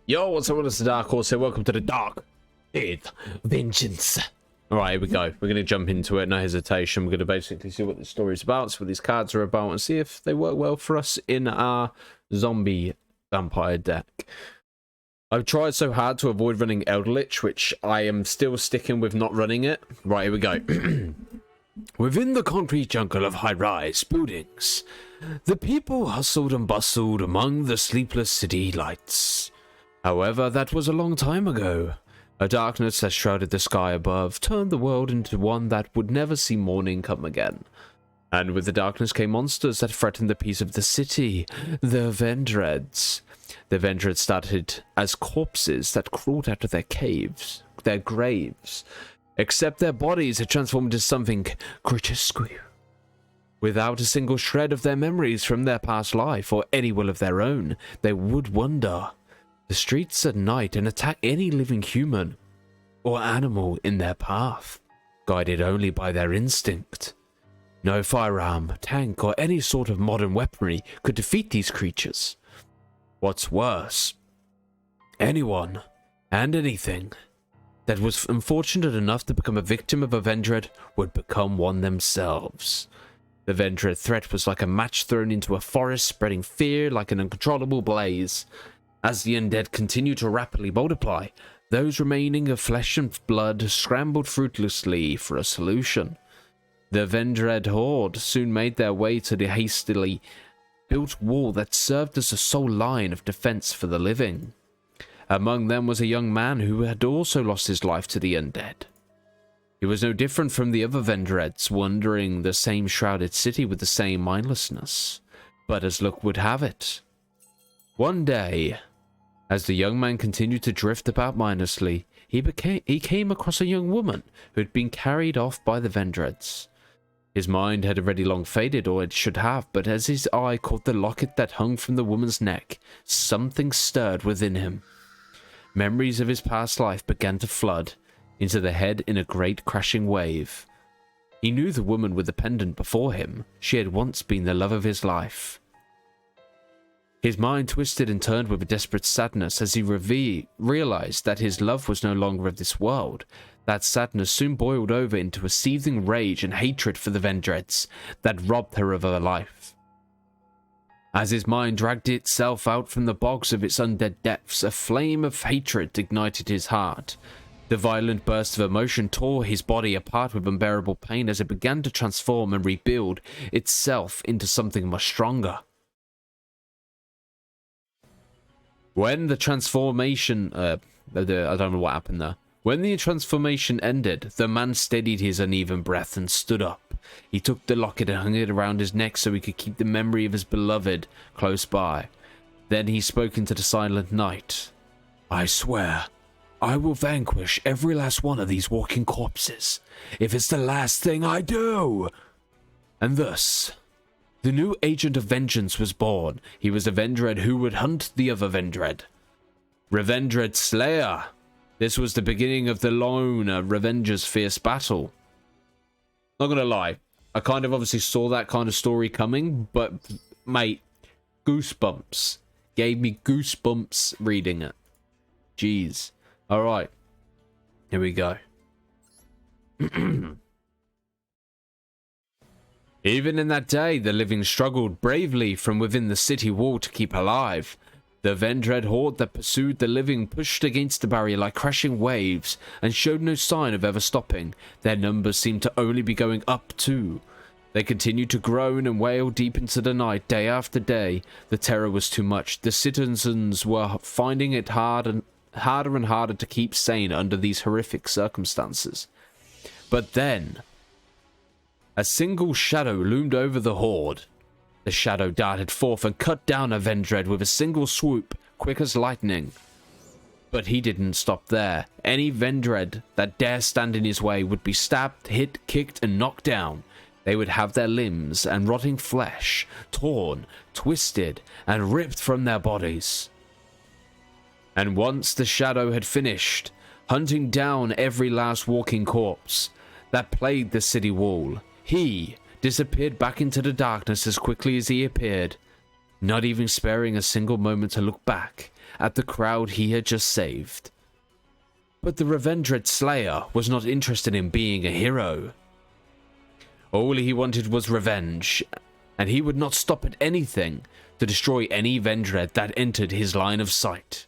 Yo, what's up? It's the Dark Horse here. Welcome to the Dark with Vengeance. Alright, here we go. We're going to jump into it, no hesitation. We're going to basically see what the story's about, see what these cards are about, and see if they work well for us in our zombie vampire deck. I've tried so hard to avoid running Eldritch, which I am still sticking with not running it. Right, here we go. Within the concrete jungle of high-rise buildings, the people hustled and bustled among the sleepless city lights. However, that was a long time ago. A darkness that shrouded the sky above turned the world into one that would never see morning come again. And with the darkness came monsters that threatened the peace of the city, the Vendreads. The Vendreads started as corpses that crawled out of their graves, except their bodies had transformed into something grotesque. Without a single shred of their memories from their past life or any will of their own, they would wander the streets at night and attack any living human or animal in their path, guided only by their instinct. No firearm, tank, or any sort of modern weaponry could defeat these creatures. What's worse, anyone and anything that was unfortunate enough to become a victim of a Vendread would become one themselves. The Vendread threat was like a match thrown into a forest, spreading fear like an uncontrollable blaze. As the undead continued to rapidly multiply, those remaining of flesh and blood scrambled fruitlessly for a solution. The Vendread horde soon made their way to the hastily built wall that served as the sole line of defense for the living. Among them was a young man who had also lost his life to the undead. He was no different from the other Vendreads, wandering the same shrouded city with the same mindlessness. But as luck would have it, one day, as the young man continued to drift about mindlessly, he came across a young woman who had been carried off by the Vendreads. His mind had already long faded, or it should have, but as his eye caught the locket that hung from the woman's neck, something stirred within him. Memories of his past life began to flood into the head in a great crashing wave. He knew the woman with the pendant before him. She had once been the love of his life. His mind twisted and turned with a desperate sadness as he realized that his love was no longer of this world. That sadness soon boiled over into a seething rage and hatred for the Vendreads that robbed her of her life. As his mind dragged itself out from the bogs of its undead depths, a flame of hatred ignited his heart. The violent burst of emotion tore his body apart with unbearable pain as it began to transform and rebuild itself into something much stronger. When the transformation, I don't know what happened there. When the transformation ended, the man steadied his uneven breath and stood up. He took the locket and hung it around his neck so he could keep the memory of his beloved close by. Then he spoke into the silent night. "I swear, I will vanquish every last one of these walking corpses, if it's the last thing I do." And thus, the new agent of vengeance was born. He was a Vendread who would hunt the other Vendread. Revendread Slayer. This was the beginning of the lone Revenger's fierce battle. Not gonna lie, I kind of obviously saw that kind of story coming, but mate, goosebumps. Gave me goosebumps reading it. Jeez. Alright. Here we go. Even in that day, the living struggled bravely from within the city wall to keep alive. The Vendread horde that pursued the living pushed against the barrier like crashing waves and showed no sign of ever stopping. Their numbers seemed to only be going up too. They continued to groan and wail deep into the night, day after day. The terror was too much. The citizens were finding it harder and harder to keep sane under these horrific circumstances. But then, a single shadow loomed over the horde. The shadow darted forth and cut down a Vendread with a single swoop, quick as lightning. But he didn't stop there. Any Vendread that dare stand in his way would be stabbed, hit, kicked, and knocked down. They would have their limbs and rotting flesh torn, twisted, and ripped from their bodies. And once the shadow had finished hunting down every last walking corpse that plagued the city wall, he disappeared back into the darkness as quickly as he appeared, not even sparing a single moment to look back at the crowd he had just saved. But the Revendred Slayer was not interested in being a hero. All he wanted was revenge, and he would not stop at anything to destroy any Vendred that entered his line of sight.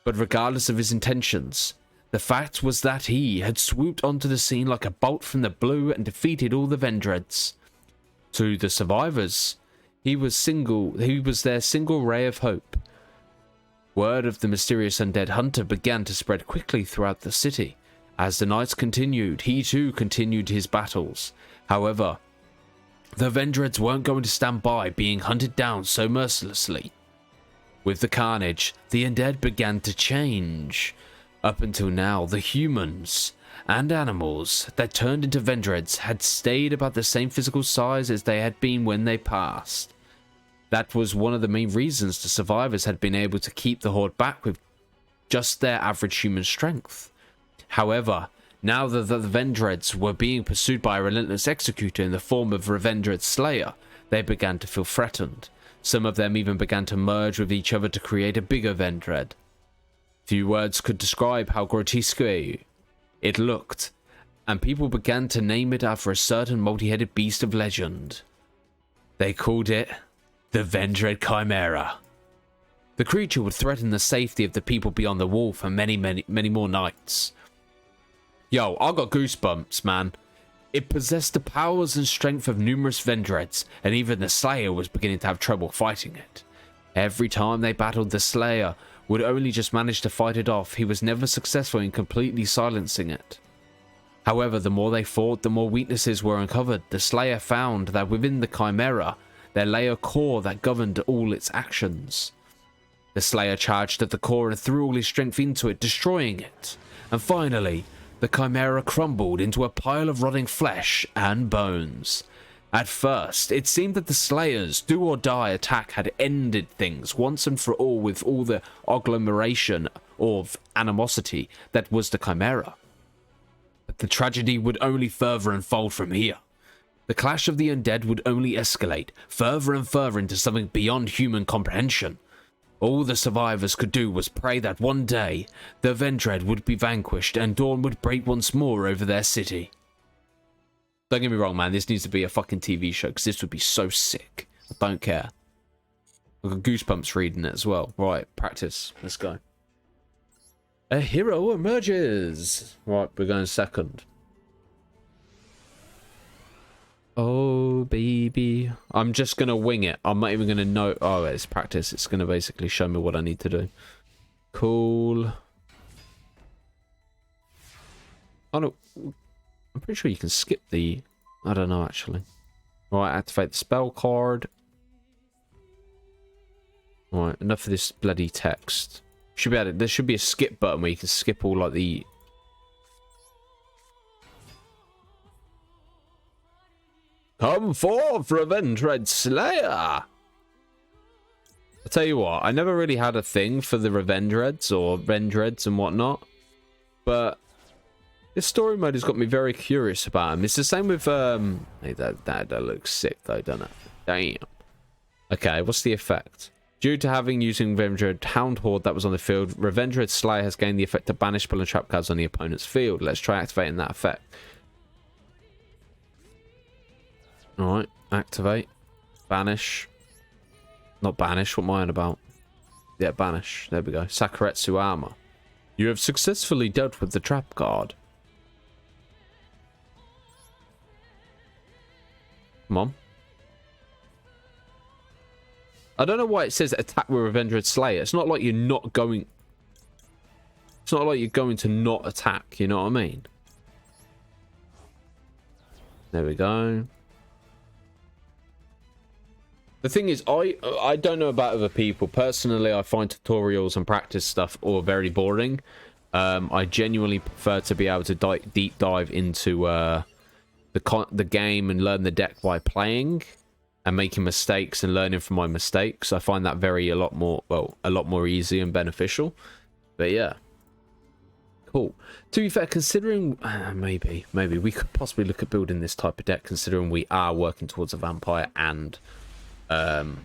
But regardless of his intentions, the fact was that he had swooped onto the scene like a bolt from the blue and defeated all the Vendreds. To the survivors, he was their single ray of hope. Word of the mysterious undead hunter began to spread quickly throughout the city. As the nights continued, he too continued his battles. However, the Vendreds weren't going to stand by being hunted down so mercilessly. With the carnage, the undead began to change. Up until now, the humans and animals that turned into Vendreds had stayed about the same physical size as they had been when they passed. That was one of the main reasons the survivors had been able to keep the horde back with just their average human strength. However, now that the Vendreds were being pursued by a relentless executor in the form of Revendred Slayer, they began to feel threatened. Some of them even began to merge with each other to create a bigger Vendred. Few words could describe how grotesque it looked, and people began to name it after a certain multi-headed beast of legend. They called it the Vendred Chimera. The creature would threaten the safety of the people beyond the wall for many more nights. Yo, I got goosebumps, man. It possessed the powers and strength of numerous Vendreds, and even the Slayer was beginning to have trouble fighting it. Every time they battled, the Slayer would only just manage to fight it off. He was never successful in completely silencing it. However, the more they fought, the more weaknesses were uncovered. The Slayer found that within the Chimera, there lay a core that governed all its actions. The Slayer charged at the core and threw all his strength into it, destroying it. And finally, the Chimera crumbled into a pile of rotting flesh and bones. At first, it seemed that the Slayer's do-or-die attack had ended things once and for all with all the agglomeration of animosity that was the Chimera. But the tragedy would only further unfold from here. The clash of the undead would only escalate further and further into something beyond human comprehension. All the survivors could do was pray that one day, the Vendred would be vanquished and dawn would break once more over their city. Don't get me wrong, man, this needs to be a fucking TV show, because this would be so sick. I don't care. I've got goosebumps reading it as well. Right, practice. Let's go. A hero emerges. Right, we're going second. Oh, baby. I'm just going to wing it. I'm not even going to know. Oh, it's practice. It's going to basically show me what I need to do. Cool. Oh, no. I'm pretty sure you can skip the... I don't know, actually. Right, activate the spell card. Right, enough of this bloody text. Should be able to, there should be a skip button where you can skip all, like, the... Come forth, Revendred Slayer! I'll tell you what, I never really had a thing for the Revendreds or Vendreds and whatnot. But... this story mode has got me very curious about him. It's the same with, hey, that looks sick though, doesn't it? Damn. Okay, what's the effect? Due to having using Revendred Hound Horde that was on the field, Revendred Slayer has gained the effect to banish spell and trap cards on the opponent's field. Let's try activating that effect. Alright, activate. Banish. Not banish, what am I on about? Yeah, banish. There we go. Sakuretsu armor. You have successfully dealt with the trap card. Come on. I don't know why it says attack with Revendred Slayer. It's not like you're not going... it's not like you're going to not attack, you know what I mean? There we go. The thing is, I don't know about other people. Personally, I find tutorials and practice stuff all very boring. I genuinely prefer to be able to deep dive into the game and learn the deck by playing and making mistakes and learning from my mistakes. I find that a lot more easy and beneficial. But yeah, cool. To be fair, considering maybe we could possibly look at building this type of deck, considering we are working towards a vampire and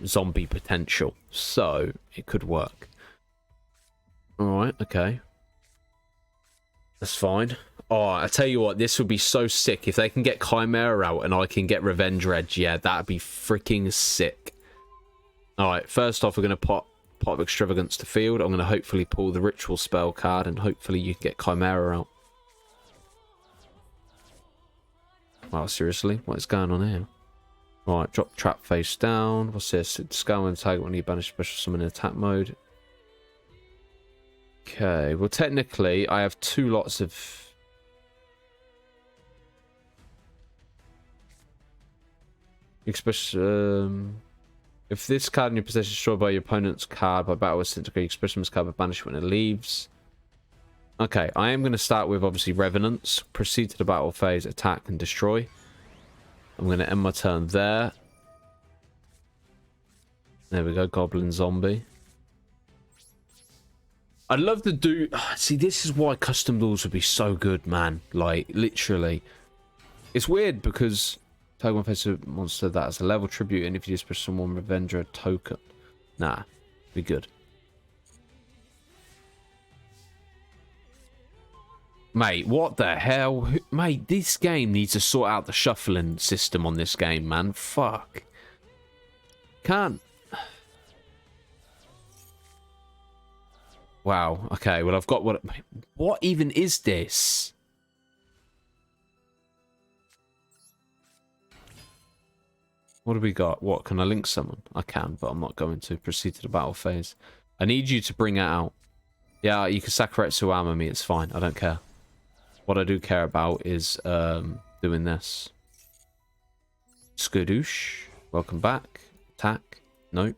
zombie potential, so it could work. Alright, okay. That's fine. Oh, I tell you what, this would be so sick. If they can get Chimera out and I can get Revenge Red, yeah, that'd be freaking sick. Alright, first off, we're going to pop Extravagance to field. I'm going to hopefully pull the Ritual spell card and hopefully you can get Chimera out. Wow, seriously? What is going on here? Right, drop Trap face down. What's this? Scale and tag when you banish special summon in attack mode. Okay, well technically I have 2 lots of... if this card in your possession is destroyed by your opponent's card by battle with degree, expression this card by banish when it leaves. Okay, I am going to start with obviously Revenants. Proceed to the battle phase, attack and destroy. I'm going to end my turn there. There we go, Goblin Zombie. I'd love to do... See, this is why custom duels would be so good, man. Like, literally. It's weird because... Tag one face of monster that has a level tribute, and if you just push someone Revenger a token. Nah, be good. Mate, what the hell? Mate, this game needs to sort out the shuffling system on this game, man. Fuck. Can't... Wow, okay, well I've got what... What even is this? What do we got? What, can I link someone? I can, but I'm not going to. Proceed to the battle phase. I need you to bring it out. Yeah, you can sacrifice to armor me, it's fine, I don't care. What I do care about is doing this. Skadoosh, welcome back. Attack, nope.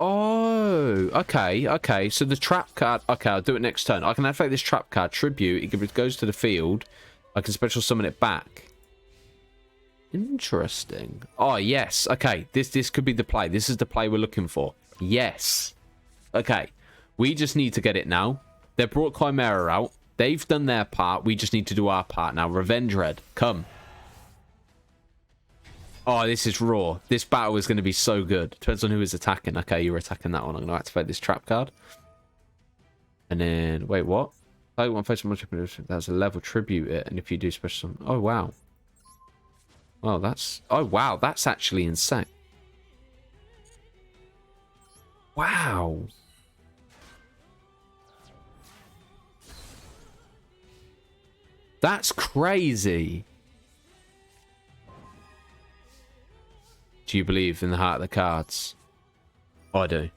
Oh, okay. So the trap card... Okay, I'll do it next turn. I can activate this trap card. Tribute. It goes to the field. I can special summon it back. Interesting. Oh, yes. Okay, this could be the play. This is the play we're looking for. Yes. Okay. We just need to get it now. They brought Chimera out. They've done their part. We just need to do our part now. Revenge Red. Come. Oh, this is raw. This battle is going to be so good. Depends on who is attacking. Okay, you're attacking that one. I'm going to activate this trap card. And then, wait, what? Oh, one face that's a level tribute it. And if you do special... Oh, wow. Oh, that's... Oh, wow. That's actually insane. Wow. That's crazy. Do you believe in the heart of the cards? I do.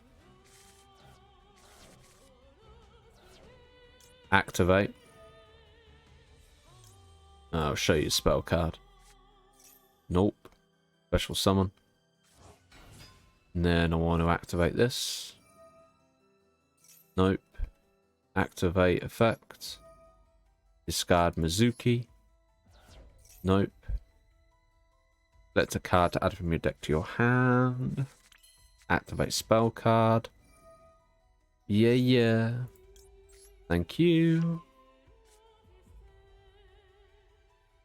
Activate. I'll show you a spell card. Nope. Special summon. And then I want to activate this. Nope. Activate effect. Discard Mizuki. Nope. Select a card to add from your deck to your hand. Activate spell card. Yeah. Thank you.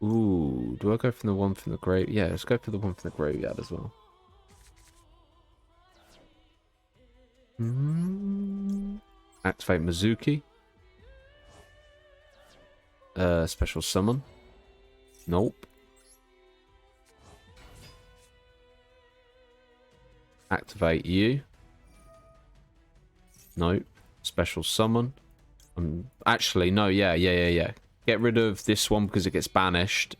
Ooh, do I go from the one from the grave? Yeah, let's go for the one from the graveyard as well. Activate Mizuki. Special summon. Nope. Activate you. Nope. Special summon. Actually, no, yeah. Get rid of this one because it gets banished.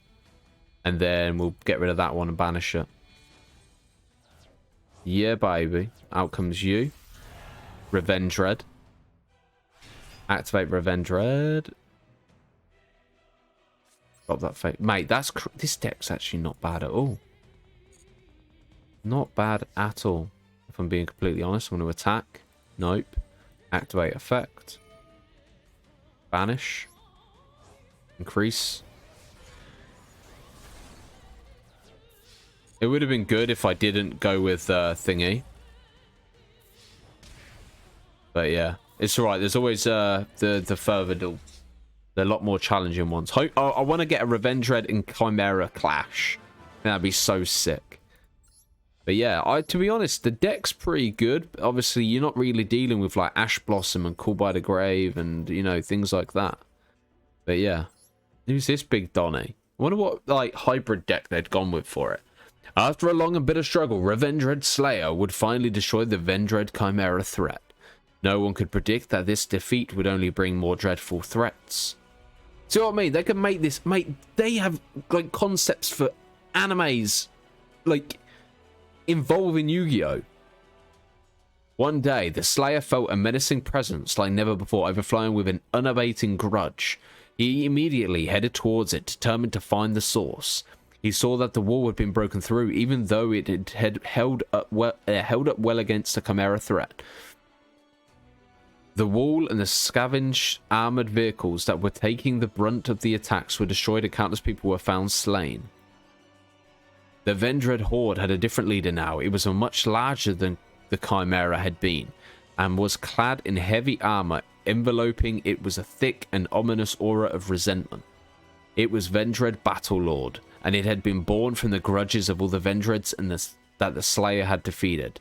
And then we'll get rid of that one and banish it. Yeah, baby. Out comes you. Revenge Red. Activate Revenge Red. Drop that fate. Mate, this deck's actually not bad at all. Not bad at all. If I'm being completely honest, I'm going to attack. Nope. Activate effect. Banish. Increase. It would have been good if I didn't go with thingy. But yeah, it's alright. There's always the further duels. They're a lot more challenging ones. I want to get a Revenge Red and Chimera clash. That'd be so sick. But yeah, to be honest, the deck's pretty good. Obviously, you're not really dealing with like Ash Blossom and Call by the Grave and, you know, things like that. But yeah. Who's this big Donny? I wonder what like hybrid deck they'd gone with for it. After a long and bitter struggle, Revendred Slayer would finally destroy the Vendred Chimera threat. No one could predict that this defeat would only bring more dreadful threats. See what I mean? They can make this, mate. They have like concepts for animes, like involving Yu-Gi-Oh. One day, the Slayer felt a menacing presence like never before, overflowing with an unabating grudge. He immediately headed towards it, determined to find the source. He saw that the wall had been broken through, even though it had held up well against the Chimera threat. The wall and the scavenged armored vehicles that were taking the brunt of the attacks were destroyed and countless people were found slain. The Vendred horde had a different leader now. It was much larger than the Chimera had been, and was clad in heavy armor. Enveloping it was a thick and ominous aura of resentment. It was Vendred Battlelord, and it had been born from the grudges of all the Vendreds that the Slayer had defeated.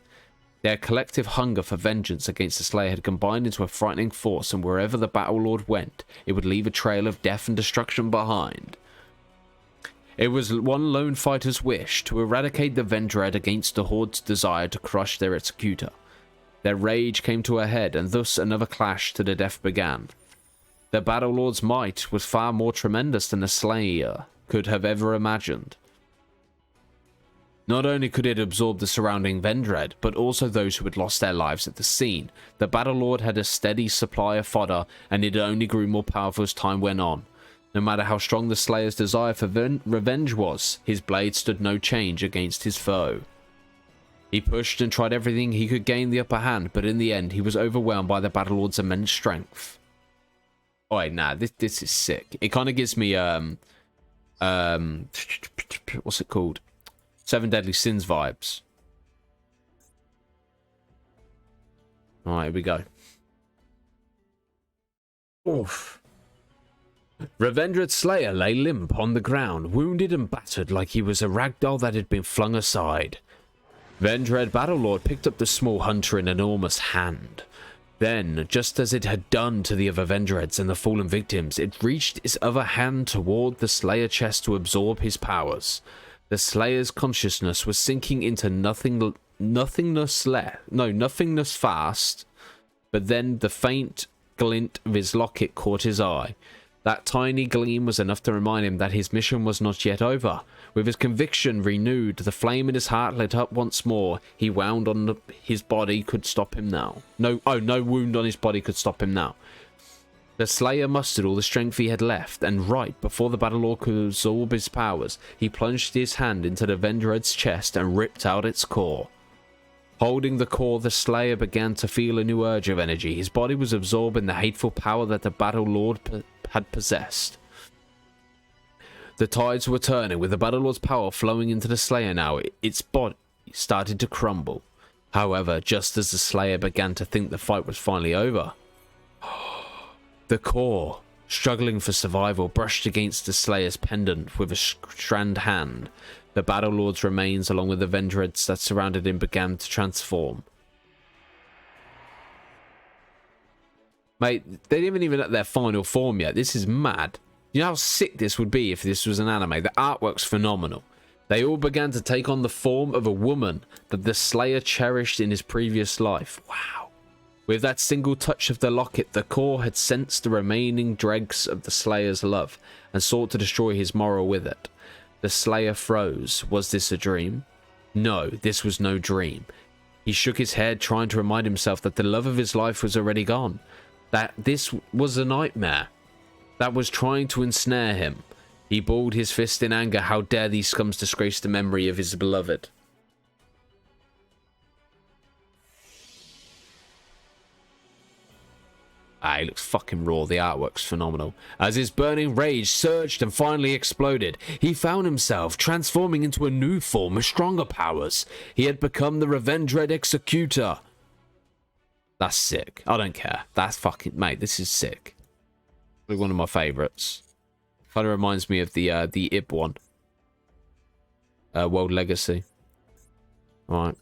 Their collective hunger for vengeance against the Slayer had combined into a frightening force, and wherever the Battlelord went, it would leave a trail of death and destruction behind. It was one lone fighter's wish to eradicate the Vendred against the Horde's desire to crush their executor. Their rage came to a head, and thus another clash to the death began. The Battlelord's might was far more tremendous than the Slayer could have ever imagined. Not only could it absorb the surrounding Vendred, but also those who had lost their lives at the scene. The Battlelord had a steady supply of fodder, and it only grew more powerful as time went on. No matter how strong the Slayer's desire for revenge was, his blade stood no change against his foe. He pushed and tried everything he could gain the upper hand, but in the end, he was overwhelmed by the Battlelord's immense strength. Oh, wait, nah, this is sick. It kind of gives me, what's it called? Seven Deadly Sins vibes. Alright, here we go. Oof. Revendred Slayer lay limp on the ground, wounded and battered like he was a ragdoll that had been flung aside. Vendred Battlelord picked up the small hunter in an enormous hand. Then, just as it had done to the other Vendreds and the fallen victims, it reached its other hand toward the Slayer chest to absorb his powers. The Slayer's consciousness was sinking into nothingness fast, but then the faint glint of his locket caught his eye. That tiny gleam was enough to remind him that his mission was not yet over. With his conviction renewed, the flame in his heart lit up once more. He wound on his body could stop him now. No wound on his body could stop him now. The Slayer mustered all the strength he had left, and right before the Battlelord could absorb his powers, he plunged his hand into the Vendred's chest and ripped out its core. Holding the core, the Slayer began to feel a new urge of energy. His body was absorbing the hateful power that the Battlelord had possessed. The tides were turning, with the Battlelord's power flowing into the Slayer now. Its body started to crumble. However, just as the Slayer began to think the fight was finally over, the core, struggling for survival, brushed against the Slayer's pendant with a strand hand. The Battlelord's remains, along with the Vendreds that surrounded him, began to transform. Mate, they didn't even at their final form yet. This is mad. You know how sick this would be if this was an anime? The artwork's phenomenal. They all began to take on the form of a woman that the Slayer cherished in his previous life. Wow. With that single touch of the locket, the core had sensed the remaining dregs of the Slayer's love and sought to destroy his morrow with it. The Slayer froze. Was this a dream? No, this was no dream. He shook his head, trying to remind himself that the love of his life was already gone. That this was a nightmare that was trying to ensnare him. He balled his fist in anger. How dare these scums disgrace the memory of his beloved? He looks fucking raw. The artwork's phenomenal. As his burning rage surged and finally exploded, he found himself transforming into a new form with stronger powers. He had become the Revendred Executor. That's sick. I don't care. That's fucking... Mate, this is sick. One of my favourites. Kind of reminds me of the Ib one. World Legacy. Alright.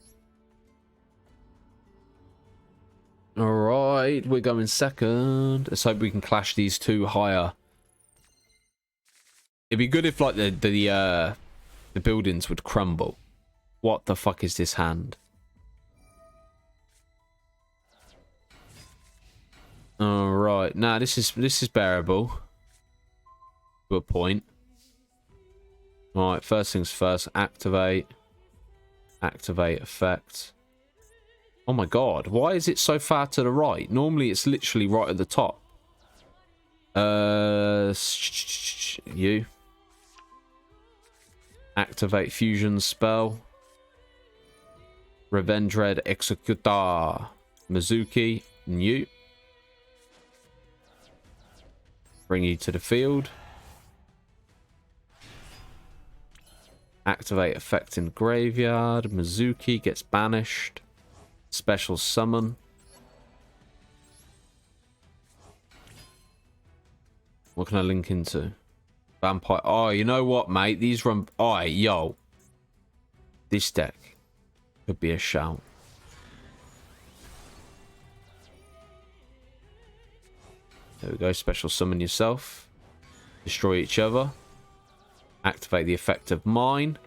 Alright, we're going second. Let's hope we can clash these two higher. It'd be good if like the buildings would crumble. What the fuck is this hand? Alright, nah, this is bearable. To a point. Alright, first things first, activate. Activate effect. Oh my god, why is it so far to the right? Normally it's literally right at the top. You. Activate fusion spell. Revenge Red Executor. Mizuki. New. Bring you to the field. Activate effect in graveyard. Mizuki gets banished. Special summon. What can I link into? Vampire. Oh, you know what, mate? These run. Oh, yo. This deck could be a shout. There we go. Special summon yourself. Destroy each other. Activate the effect of mine.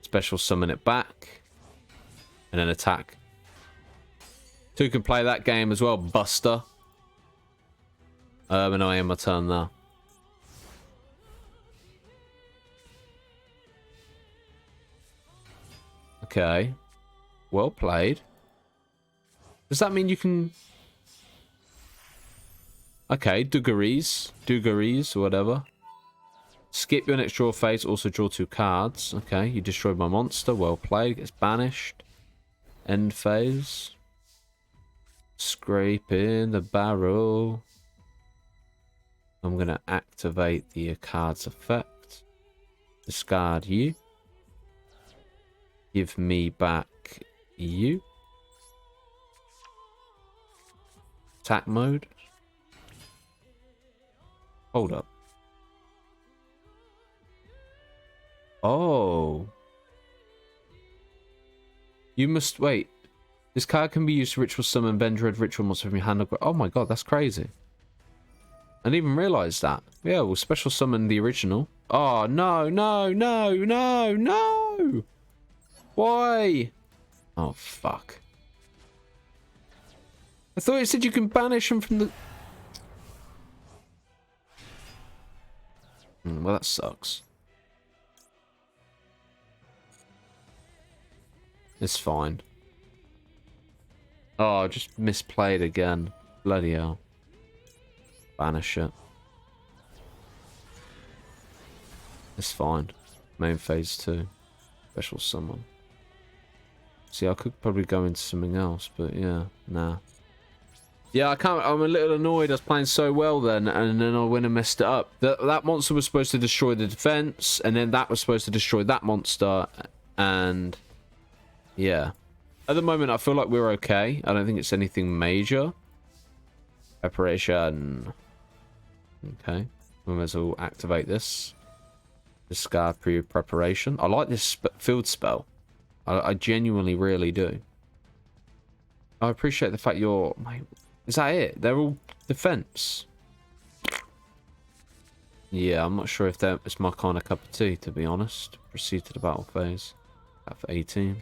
Special summon it back. And then attack. Two can play that game as well, Buster. And I am my turn now. Okay. Well played. Does that mean you can... Okay, Dugaries, or whatever. Skip your next draw phase, also draw 2 cards. Okay, you destroyed my monster. Well played. Gets banished. End phase. Scrape in the barrel. I'm going to activate the card's effect. Discard you. Give me back you. Attack mode. Hold up. Oh. You must wait. This card can be used to ritual summon Vendread ritual monster from your hand. Oh my god, that's crazy. I didn't even realise that. Yeah, we'll special summon the original. Oh, no, no, no, no, no! Why? Oh, fuck. I thought it said you can banish them from the... well, that sucks. It's fine. Oh, I just misplayed again. Bloody hell. Banish it. It's fine. Main phase 2. Special summon. See, I could probably go into something else, but yeah, nah. Yeah, I can't. I'm a little annoyed. I was playing so well then, and then I went and messed it up. That monster was supposed to destroy the defense, and then that was supposed to destroy that monster, and yeah. At the moment, I feel like we're okay. I don't think it's anything major. Preparation. Okay. We may as well activate this. Discard pre-preparation. I like this field spell. I genuinely really do. I appreciate the fact you're... Is that it? They're all defense. Yeah, I'm not sure if it's my kind of cup of tea, to be honest. Proceed to the battle phase. That for 18.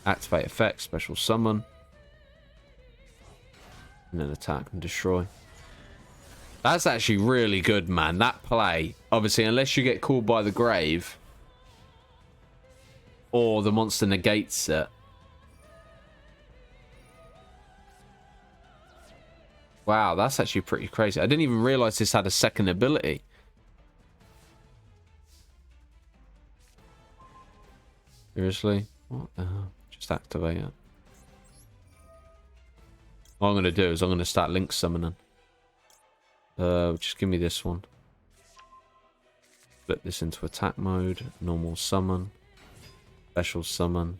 Activate effect, special summon. And then attack and destroy. That's actually really good, man. That play. Obviously, unless you get called by the grave. Or the monster negates it. Wow, that's actually pretty crazy. I didn't even realize this had a second ability. Seriously? What the hell? Just activate it. What I'm going to do is I'm going to start link summoning. Just give me this one. Flip this into attack mode. Normal summon. Special summon.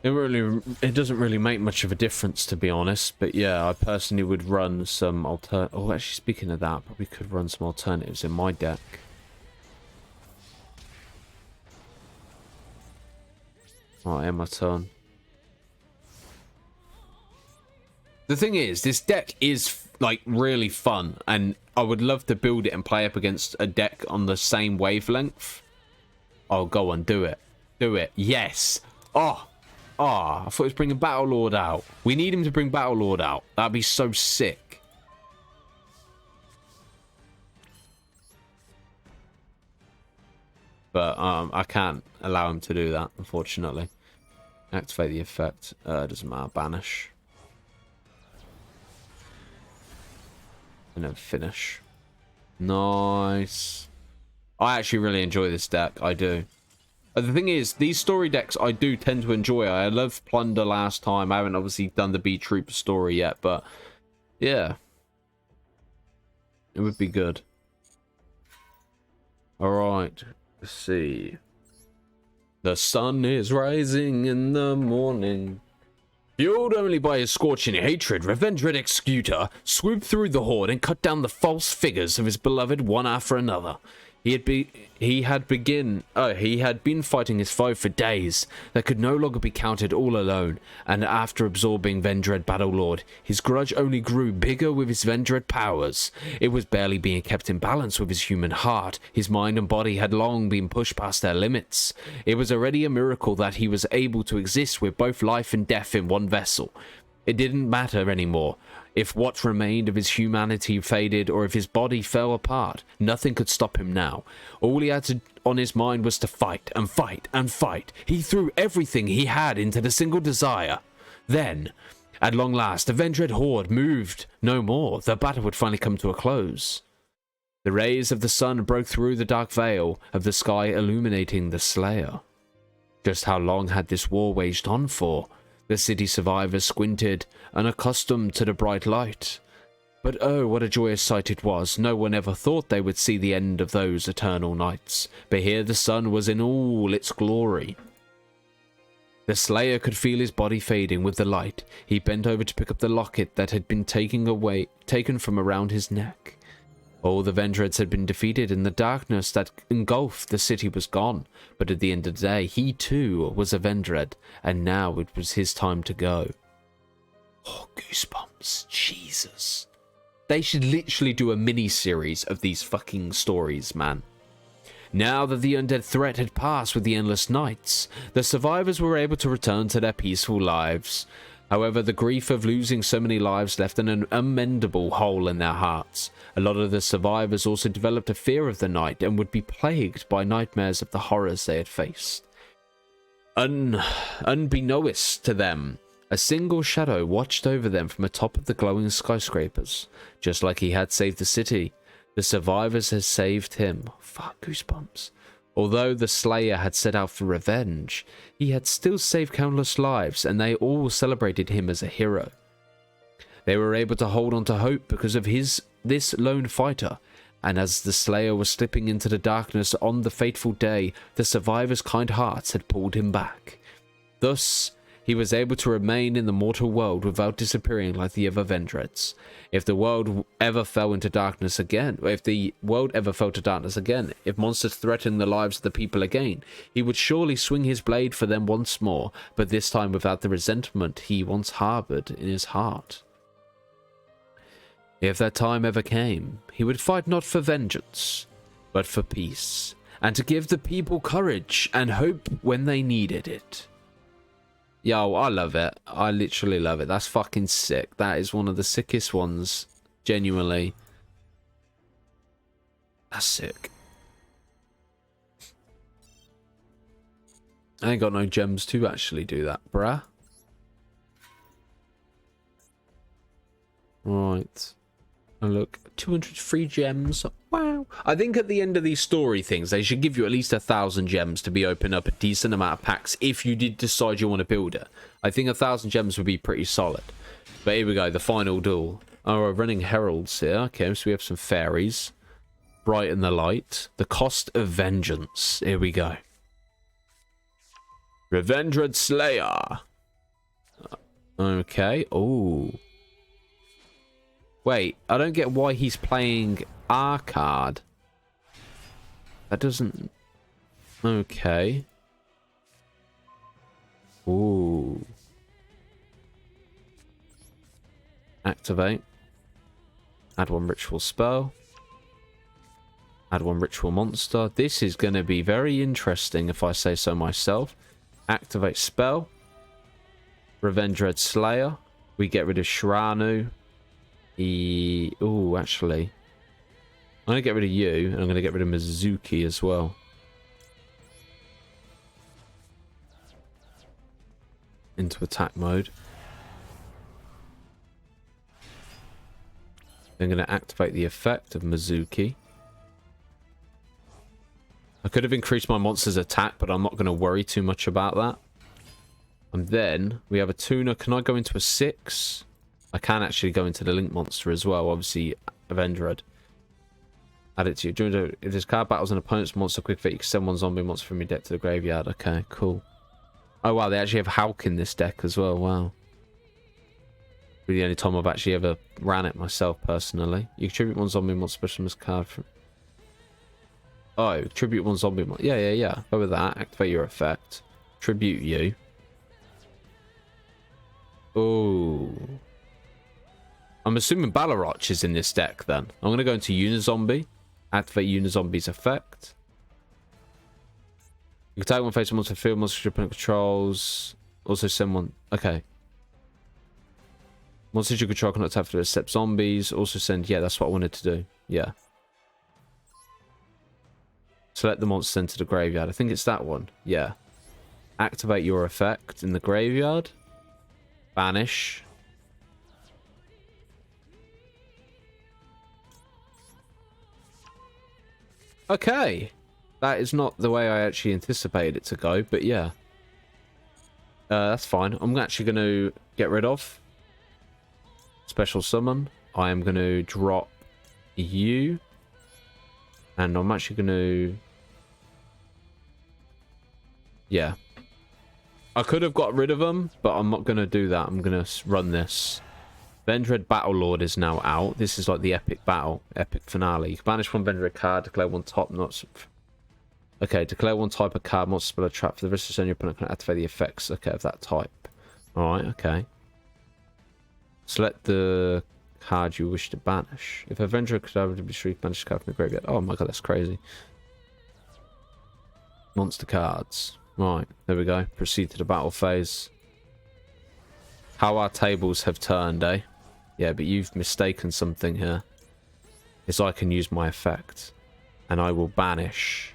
It doesn't really make much of a difference, to be honest. But yeah, I personally would run some oh, actually, speaking of that, probably could run some alternatives in my deck. Right, end my turn. The thing is, this deck is like really fun, and I would love to build it and play up against a deck on the same wavelength. Oh, go on, do it. Do it. Yes. Oh, I thought he was bringing Battle Lord out. We need him to bring Battle Lord out. That'd be so sick. But I can't allow him to do that, unfortunately. Activate the effect. Doesn't matter. Banish. And then finish. Nice. I actually really enjoy this deck. I do. The thing is, these story decks I do tend to enjoy. I loved Plunder last time. I haven't obviously done the Beat Trooper story yet, but yeah. It would be good. Alright. Let's see. The sun is rising in the morning. Fueled only by his scorching hatred, Revendred Executor swooped through the horde and cut down the false figures of his beloved one after another. He had been fighting his foe for days that could no longer be counted all alone, and after absorbing Vendred Battlelord, his grudge only grew bigger with his Vendred powers. It was barely being kept in balance with his human heart. His mind and body had long been pushed past their limits. It was already a miracle that he was able to exist with both life and death in one vessel. It didn't matter anymore. If what remained of his humanity faded or if his body fell apart, nothing could stop him now. All he had on his mind was to fight and fight and fight. He threw everything he had into the single desire. Then, at long last, the Vendred horde moved no more. The battle would finally come to a close. The rays of the sun broke through the dark veil of the sky, illuminating the Slayer. Just how long had this war waged on for? The city survivors squinted, unaccustomed to the bright light. But oh, what a joyous sight it was. No one ever thought they would see the end of those eternal nights. But here the sun was in all its glory. The Slayer could feel his body fading with the light. He bent over to pick up the locket that had been taken from around his neck. All the Vendreds had been defeated, and the darkness that engulfed the city was gone. But at the end of the day, he too was a Vendred, and now it was his time to go. Oh, goosebumps. Jesus. They should literally do a mini-series of these fucking stories, man. Now that the undead threat had passed with the endless nights, the survivors were able to return to their peaceful lives. However, the grief of losing so many lives left an unmendable hole in their hearts. A lot of the survivors also developed a fear of the night and would be plagued by nightmares of the horrors they had faced. Unbeknownst to them, a single shadow watched over them from atop of the glowing skyscrapers. Just like he had saved the city, the survivors had saved him. Fuck, goosebumps. Although the Slayer had set out for revenge, he had still saved countless lives, and they all celebrated him as a hero. They were able to hold on to hope because of this lone fighter, and as the Slayer was slipping into the darkness on the fateful day, the survivors' kind hearts had pulled him back. Thus, he was able to remain in the mortal world without disappearing like the other Vendreds. If the world ever fell to darkness again, if monsters threatened the lives of the people again, he would surely swing his blade for them once more, but this time without the resentment he once harbored in his heart. If that time ever came, he would fight not for vengeance, but for peace, and to give the people courage and hope when they needed it. Yo, I love it. I literally love it. That's fucking sick. That is one of the sickest ones. Genuinely. That's sick. I ain't got no gems to actually do that, bruh. Right. And look, 200 free gems. Wow. I think at the end of these story things, they should give you at least 1,000 gems to be open up a decent amount of packs if you did decide you want to build it. I think 1,000 gems would be pretty solid. But here we go, the final duel. Oh, we're running heralds here. Okay, so we have some fairies. Brighten the light. The cost of vengeance. Here we go. Revendred Slayer. Okay. Oh. Wait, I don't get why he's playing our card. That doesn't... Okay. Ooh. Activate. Add 1 ritual spell. Add 1 ritual monster. This is going to be very interesting if I say so myself. Activate spell. Revenge Red Slayer. We get rid of Shiranu. Ooh, actually. I'm going to get rid of you, and I'm going to get rid of Mizuki as well. Into attack mode. I'm going to activate the effect of Mizuki. I could have increased my monster's attack, but I'm not going to worry too much about that. And then we have a tuner. Can I go into a 6? I can actually go into the Link monster as well. Obviously, Avenged. Add it to you. If this card battles an opponent's monster quick fit, you can send 1 zombie monster from your deck to the graveyard. Okay, cool. Oh, wow. They actually have Hulk in this deck as well. Wow. The only time I've actually ever ran it myself, personally. You contribute 1 zombie monster special from this card. Oh, tribute 1 zombie monster. Yeah. Go with that. Activate your effect. Tribute you. Oh. I'm assuming Baloroch is in this deck then. I'm going to go into Unizombie. Activate Unizombie's effect. You can take 1 face monster field, monster your opponent controls. Also send 1. Okay. Monsters you control cannot attack for except zombies. Also send. Yeah, that's what I wanted to do. Yeah. Select the monster sent to the graveyard. I think it's that one. Yeah. Activate your effect in the graveyard. Banish. Okay. That is not the way I actually anticipated it to go, but yeah. That's fine. I'm actually going to get rid of special summon. I am going to drop you. And I'm actually going to... Yeah. I could have got rid of them, but I'm not going to do that. I'm going to run this. Vendred Battle Lord is now out. This is like the epic battle. Epic finale. You can banish 1 Vendred card, declare 1 top, not... Okay, declare 1 type of card, monster spell, a trap. For the rest of the turn, your opponent can activate the effects, okay, of that type. Alright, okay. Select the card you wish to banish. If a Vendred could be shriek, banish card from the graveyard. Oh my god, that's crazy. Monster cards. Right, there we go. Proceed to the battle phase. How our tables have turned, eh? Yeah, but you've mistaken something here. Is I can use my effect. And I will banish.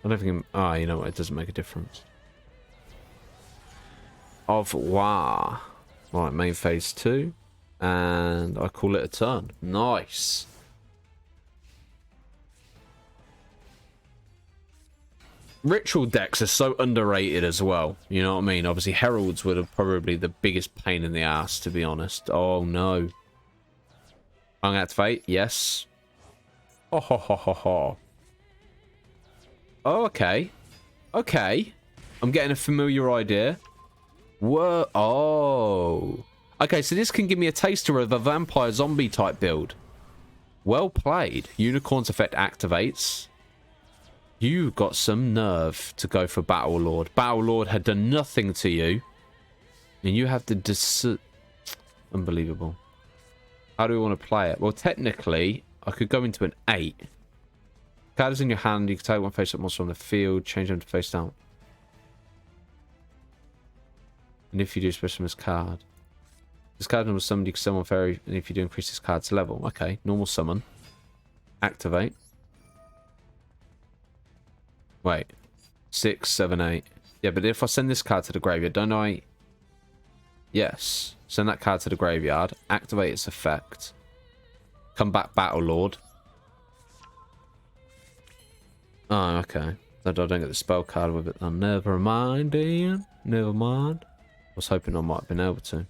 I don't think... Ah, you know what? It doesn't make a difference. Of War. Right, main phase 2. And I call it a turn. Nice. Ritual decks are so underrated as well. You know what I mean? Obviously, Heralds were probably the biggest pain in the ass, to be honest. Oh, no. I'm going to activate. Yes. Ho, ho, ho, ho, ho. Oh, okay. Okay. I'm getting a familiar idea. Whoa. Oh. Okay, so this can give me a taster of a vampire zombie type build. Well played. Unicorn's effect activates. You got some nerve to go for Battle Lord. Battle Lord had done nothing to you. And you have to Unbelievable. How do we want to play it? Well, technically, I could go into an 8. Card is in your hand. You can take 1 face up monster on the field. Change them to face down. And if you do, special this card. This card normal summon, you can summon fairy. And if you do, increase this card's level. Okay, normal summon. Activate. Wait. 6, 7, 8. Yeah, but if I send this card to the graveyard, don't I... Yes. Send that card to the graveyard. Activate its effect. Come back Battle Lord. Oh, okay. I don't get the spell card with it. Oh, never mind, Ian. Never mind. I was hoping I might have been able to.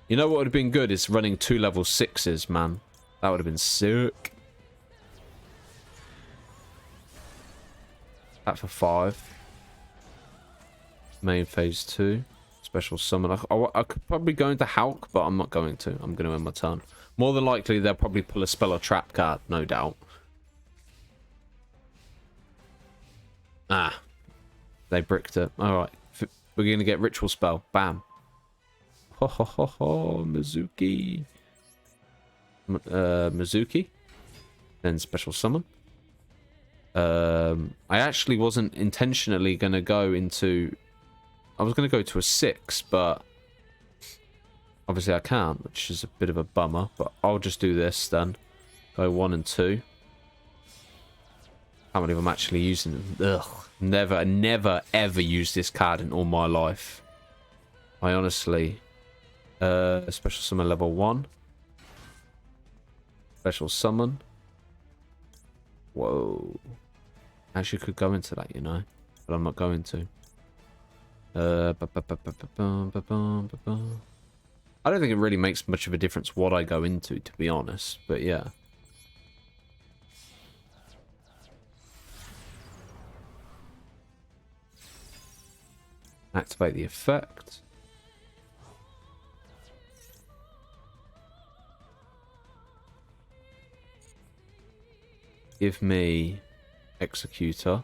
You know what would have been good is running 2 level 6s, man. That would have been sick. That for 5. Main phase 2. Special summon. I could probably go into Hulk, but I'm not going to. I'm going to end my turn. More than likely, they'll probably pull a spell or trap card, no doubt. Ah. They bricked it. Alright. We're going to get Ritual Spell. Bam. Ho ho ho ho. Mizuki. Mizuki. Then Special Summon. I actually wasn't intentionally going to go into... I was going to go to a 6, but... Obviously I can't, which is a bit of a bummer. But I'll just do this then. Go 1 and 2. Can't believe I'm actually using them. Ugh. Never, ever used this card in all my life. I honestly... Special Summon level 1. Special Summon. Whoa. Actually could go into that, you know. But I'm not going to. I don't think it really makes much of a difference what I go into, to be honest. But yeah. Activate the effect. Give me Executor.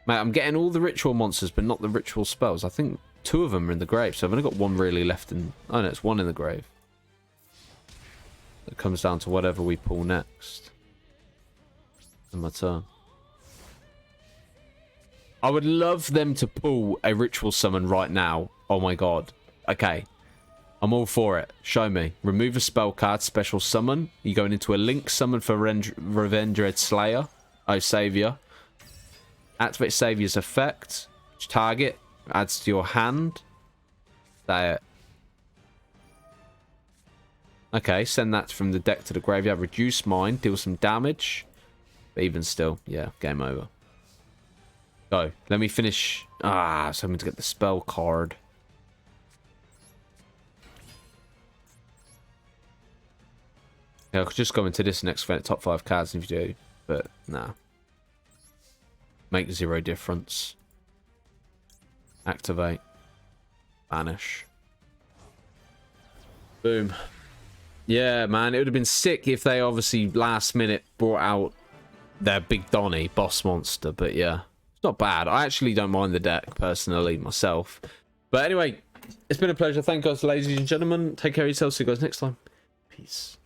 Mate, I'm getting all the ritual monsters, but not the ritual spells. I think 2 of them are in the grave, so I've only got 1 really left in... Oh, no, it's 1 in the grave. It comes down to whatever we pull next. And my turn. I would love them to pull a ritual summon right now. Oh my god. Okay. I'm all for it. Show me. Remove a spell card, special summon. You're going into a link summon for Revenged Slayer. Oh, Savior. Activate Savior's effect. Which target adds to your hand. Say it. Okay, send that from the deck to the graveyard. Reduce mine. Deal some damage. But even still, yeah, game over. Go. Let me finish. Ah, so I'm going to get the spell card. Yeah, I could just go into this next event, top 5 cards if you do, but nah. Make 0 difference. Activate. Banish. Boom. Yeah, man, it would have been sick if they obviously last minute brought out their Big Donny boss monster, but yeah. It's not bad. I actually don't mind the deck, personally, myself. But anyway, it's been a pleasure. Thank you guys, ladies and gentlemen. Take care of yourselves. See you guys next time. Peace.